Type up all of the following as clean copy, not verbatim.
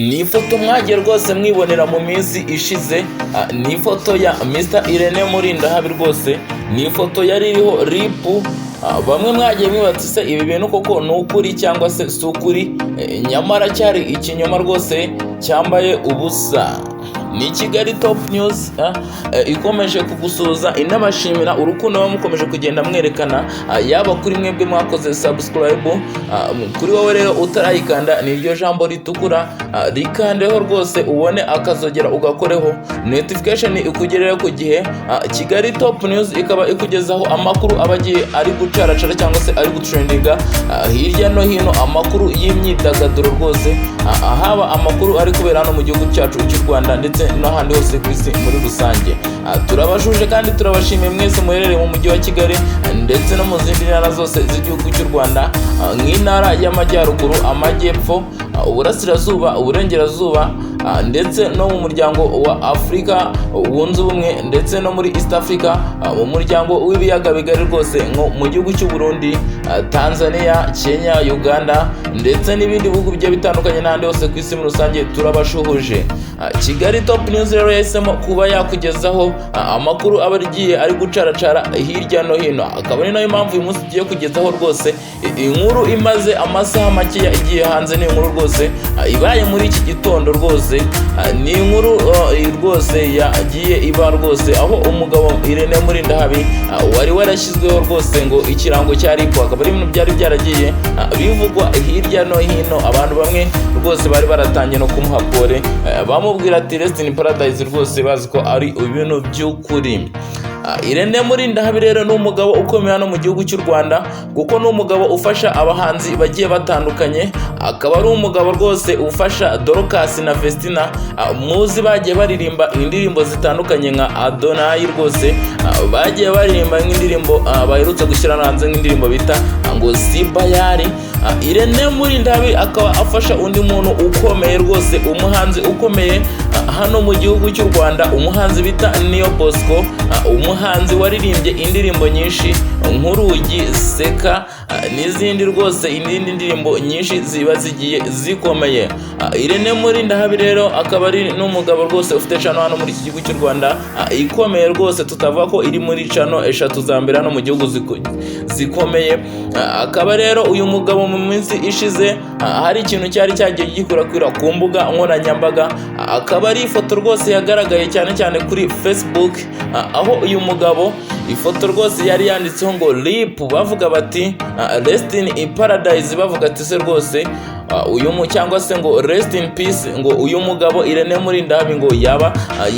Ni ifoto mwagiye rwose mwibonera mu minsi ishize, ni ifoto ya Mr Irene Murindahabi rwose, ni ifoto yari iriho ripu. Bamwe mwagiye mwibaza se ibi bintu koko ni ukuri cyangwa se si ukuri, nyamara cyari ikinyoma rwose cyambaye ubusa. Ni Kigali Top News ikomeje kugusuza inabashimira urukundo mukomeje kugenda mwerekana, yaba kuri mwebwe mwakoze subscribe, kuri wowe rero utarayikanda niryo jambo ritukura rikandeho rwose ubone akazogera ugakoreho notification ikugerera ku gihe. Kigali Top News ikaba ikugezaho amakuru abagiye ari gucaracara cyangwa se ari gutrendinga hirya no hino, amakuru y'imyidagaduro rwose, haba amakuru ari kubera hano mu gihugu cyacu cy'u Rwanda ndetse n'ahandi hose ku isi muri rusange. Turabashuje kandi turabashimiye mwese muherereye mu mujyi wa Kigali ndetse no mu zindi ntara zose z'igihugu cy'u Rwanda, nk'intara y'amajyaruguru, amajyepfo, uburasirazuba, uburengerazuba, ndetse no mu muryango wa Afurika wunze ubumwe, ndetse no muri East Africa, mu muryango w'ibiyaga bigari rwose, nko mu gihugu cy'u Burundi, Tanzania, Kenya, Uganda ndetse n'ibindi bihugu bigiye bitandukanye n'ahandi hose ku isi muri rusange. Turabashuhuje. Kigali Top News rero yahisemo kuba yakugezaho amakuru aba ari gucaracara hirya no hino, akaba ari nayo mpamvu uyu munsi tugiye kugezaho rwose inkuru imaze amasaha makeya igiye hanze. Ni inkuru rwose ibaye muri iki gitondo rwose, ni inkuru rwose yagiye iba rwose, aho umugabo Irene Murindahabi wari warashyizweho rwose ngo ikirango cya ripu, akaba ari ibintu byari byaragiye bivugwa hirya no hino. Abantu bamwe rwose bari baratangiye no kumuha pole, bamubwira ati rest in paradise rwose, bazi ko ari ibintu by'ukuri. Irene Murindahabi rero ni umugabo ukomeye hano mu gihugu cy'u Rwanda, kuko ni umugabo ufasha abahanzi bagiye batandukanye, akaba ari umugabo rwose ufasha Dorcas na Festina, muzi bagiye baririmba indirimbo zitandukanye nka Adonai rwose, bagiye baririmba nk'indirimbo baherutse gushyira hanze nk'indirimbo bita ngo Sibayari. Irene Murindahabi akaba afasha undi muntu ukomeye rwose, umuhanzi ukomeye hano mu gihugu cy'u Rwanda, umuhanzi bita Neo Bosco, umuhanzi waririmbye indirimbo nyinshi nk'Urugi, Seka n'izindi rwose, izindi ndirimbo nyinshi ziba zigiye zikomeye. Irene Murindahabi rero akaba ari n'umugabo rwose ufite channel hano muri iki gihugu cy'u Rwanda ikomeye rwose, tutavuga ko iri muri channel eshatu za mbere hano mu gihugu zikomeye. Akaba rero uyu mugabo mu minsi ishize hari ikintu cyari cyagiye gikurakwira ku mbuga nkoranyambaga, akaba ari ifoto rwose yagaragaye cyane cyane kuri Facebook, aho uyu mugabo ifoto rwose yari yanditseho ngo RIP, bavuga bati rest in paradise, bavuga ati se rwose uyu cyangwa se ngo rest in peace, ngo uyu mugabo Irene Murindahabi ngo yaba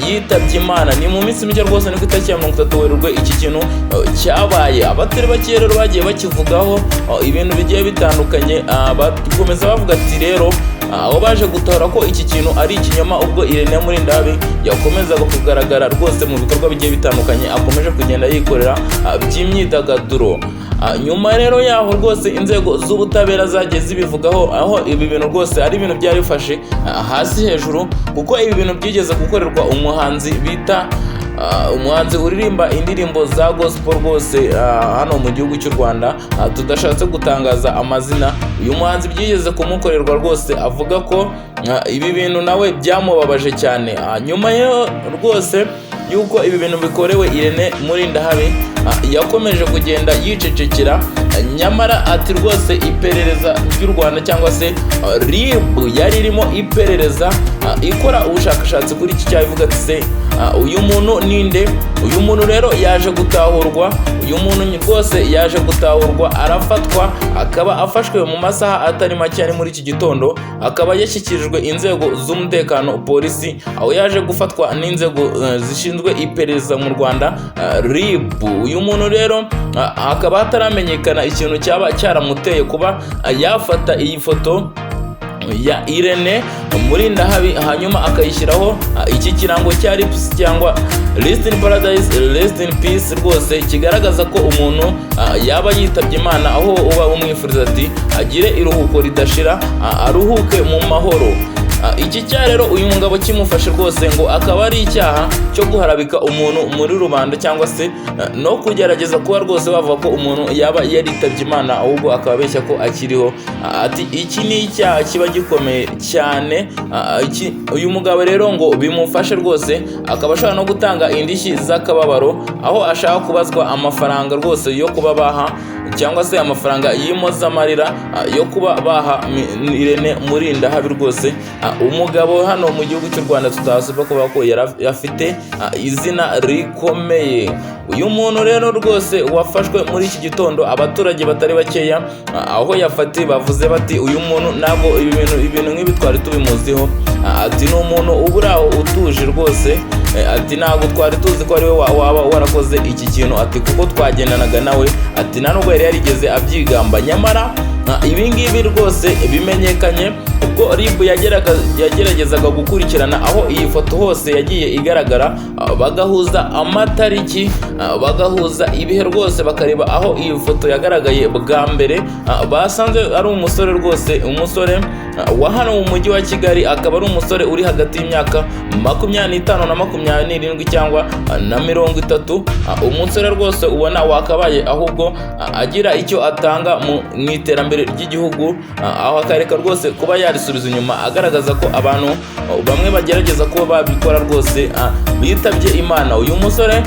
yitabye Imana. Ni mu minsi mike rwose, ni ku itariki ya 30 Werurwe iki kintu cyabaye. Abatari bake rero bagiye bakivugaho ibintu bigiye bitandukanye, bakomeza bavuga ati rero aho baje gutahura ko iki kintu ari ikinyoma, ubwo Irene Murindahabi yakomezaga kugaragara rwose mu bikorwa bigiye bitandukanye akomeje kugenda yikorera by'imyidagaduro. Nyuma rero yaho rwose inzego z'ubutabera zagiye zibivugaho, aho ibi bintu rwose ari ibintu byari bifashe hasi hejuru, kuko ibi bintu byigeze gukorerwa umuhanzi bita umuhanzi uririmba indirimbo za gospel rwose hano mu gihugu cy'u Rwanda, tudashatse gutangaza amazina. Uyu muhanzi byigeze kumukorerwa rwose, avuga ko ibi bintu nawe byamubabaje cyane. Nyuma yo rwose yuko ibi bintu bikorewe Irene Murindahabi yakomeje kugenda yicecekera, nyamara ati rwose iperereza ry'u Rwanda cyangwa se RIB yari irimo iperereza ikora ubushakashatsi kuri iki cyaha, ivuga ati se uyu muntu ninde? Uyu muntu rero yaje gutahurwa, uyu muntu rwose yaje gutahurwa, arafatwa, akaba afashwe mu masaha atari make ari muri iki gitondo, akaba yashyikirijwe inzego z'umutekano, polisi, aho yaje gufatwa n'inzego zishinzwe iperereza mu Rwanda, RIB. Uyu muntu rero akaba hataramenyekana ikintu cyaba cyaramuteye kuba yafata iyi foto ya Irene Murindahabi hanyuma akayishyiraho iki kirango cya rips cyangwa rest in paradise, rest in peace rwose, kigaragaza ko umuntu yaba yitabye Imana, aho uba umwifuriza ati agire iruhuko ridashira, aruhuke mu mahoro. iki cyaha rero uyu mugabo kimufashe rwose ngo akaba ari icyaha cyo guharabika umuntu muri rubanda cyangwa se no kugerageza kuba rwose bavuga ko umuntu yaba yaritabye Imana ahubwo akaba abeshya ko akiriho. Ati iki ni icyaha kiba gikomeye cyane. Uyu mugabo rero ngo bimufashe rwose akaba ashobora no gutanga indishyi z'akababaro aho ashaka kubazwa amafaranga rwose yo kuba baha cyangwa se amafaranga y'impozamarira yo kuba baha Irene Murindahabi rwose umugabo hano mu gihugu cy'u Rwanda tutasiba kuba ko afite izina rikomeye. Uyu muntu rero rwose wafashwe muri iki gitondo, abaturage batari bakeya aho yafatiye bavuze bati uyu muntu ntabwo ibintu nk'ibi twari tubimuziho. Ati ni umuntu uburaho utuje rwose. Ati ntabwo twari tuzi ko ari we waba warakoze iki kintu. Ati kuko twagendanaga nawe. Ati nta nubwo yari yarigeze abyigamba. Nyamara ibi ngibi rwose bimenyekanye ubwo RIB yageragezaga gukurikirana aho iyi foto hose yagiye igaragara, bagahuza amatariki, bagahuza ibihe rwose, bakareba aho iyi foto yagaragaye bwa mbere. Basanze ari umusore rwose, umusore wa hano mu mujyi wa Kigali, akaba ari umusore uri hagati y'imyaka 25 na 27 cyangwa na 30. Umusore rwose ubona wakabaye ahubwo agira icyo atanga mu iterambere ry'igihugu, aho akareka rwose kuba yarisubiza inyuma, agaragaza ko abantu bamwe bagerageza kuba babikora rwose bitabye Imana. Uyu musore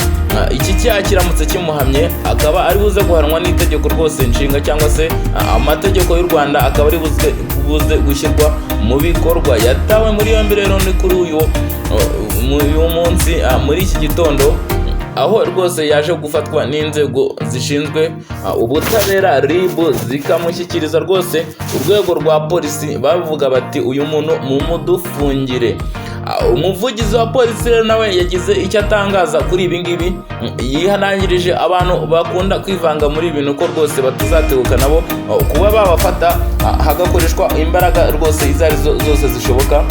iki cyaha kiramutse kimuhamye akaba ari buze guhanwa n'itegeko rwose nshinga cyangwa se amategeko y'u Rwanda, akaba ari buze gushyirwa mu bikorwa. Yatawe muri yombi rero ni kuri uyu munsi muri iki gitondo, aho rwose yaje gufatwa n'inzego zishinzwe ubutabera RIB zikamushyikiriza rwose urwego rwa polisi. Bavuga bati uyu muntu mumudufungire. Umuvugizi wa polisi rero nawe yagize icyo atangaza kuri ibi ngibi, yihanangirije abantu bakunda kwivanga muri ibintu ko rwose batazateguka nabo kuba babafata hagakoreshwa imbaraga rwose izo ari zose zishoboka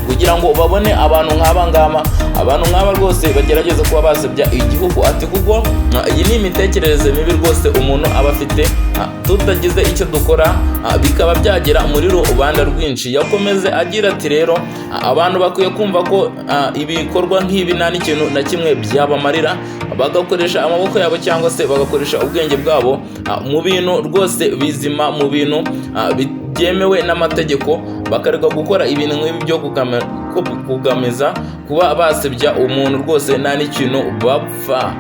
kugira ngo babone abantu nk'aba rwose bagerageza kuba basebya igihugu. Ati kuko iyi ni imitekerereze mibi rwose umuntu aba afite, tutagize icyo dukora bikaba byagera muri rubanda rwinshi. Yakomeze agira ati rero abantu bakwiye kumva ko ibikorwa nk'ibi nta n'ikintu na kimwe byabamarira, bagakoresha amaboko yabo cyangwa se bagakoresha ubwenge bwabo mu bintu rwose bizima, mu bintu byemewe n'amategeko, bakareka gukora ibintu nk'ibi byo kugamiza kuba basebya umuntu rwose nta n'ikintu bapfa.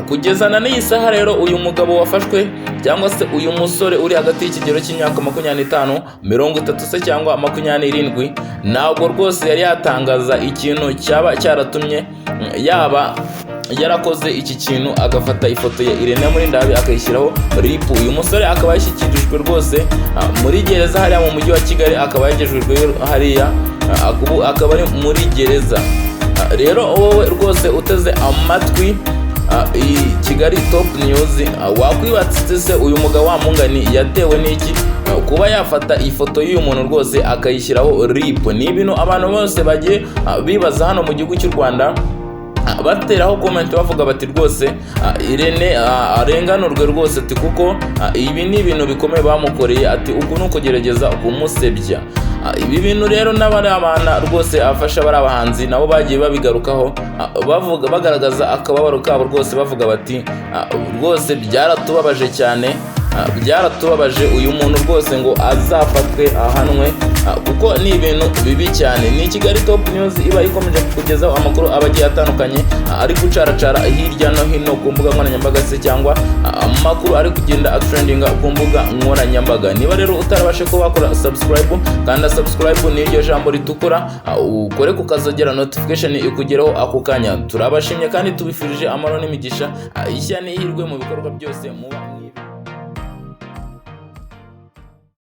Kugezana n'iyi saha rero uyu mugabo wafashwe cyangwa se uyu musore uri hagati y'ikigero cy'imyaka 25, 30 se cyangwa 27 ntabwo rwose yari yatangaza ikintu cyaba cyaratumye yaba yarakoze iki kintu agafata ifoto ya Irene Murindahabi akayishyiraho RIB. Uyu musore akaba yashyikirijwe rwose muri gereza hariya mu mujyi wa Kigali, akaba yagejejwe hariya akaba ari muri gereza. Rero wowe rwose uteze amatwi Kigali Top News, wakwibatse se uyu mugabo wa mungani yatewe n'iki kuba yafata ifoto y'uyu muntu rwose akayishyiraho RIB? Ni ibintu abantu bose bagiye bibaza hano mu gihugu cy'u Rwanda, bateraho comment bavuga bati rwose Irene arenganurwe rwose. Ati kuko ibi ni ibintu bikomeye bamukoreye. Ati uku nuko gerageza kumusebya. Ibi bintu rero n'abari abana rwose afasha bari abahanzi nabo bagiye babigarukaho, bavuga bagaragaza akababaro kabo rwose, bavuga bati rwose byaratubabaje cyane, byaratubabaje uyu muntu rwose ngo azafatwe ahanwe kuko ni ibintu bibi cyane. Ni Kigali Top News iba ikomeje kukugezaho amakuru abagiye atandukanye ari gucaracara hirya no hino ku mbuga nkoranyambaga se cyangwa amakuru ari kugenda atrendinga ku mbuga nkoranyambaga. Niba rero utarabashe ko wakora subscribe, kandi subscribe ni iryo jambo ritukura, ukore kukazogera notification ikugeraho ako kanya. Turabashimye kandi tubifurije amahoro n'imigisha, ishya n'ihirwe mu bikorwa byose muba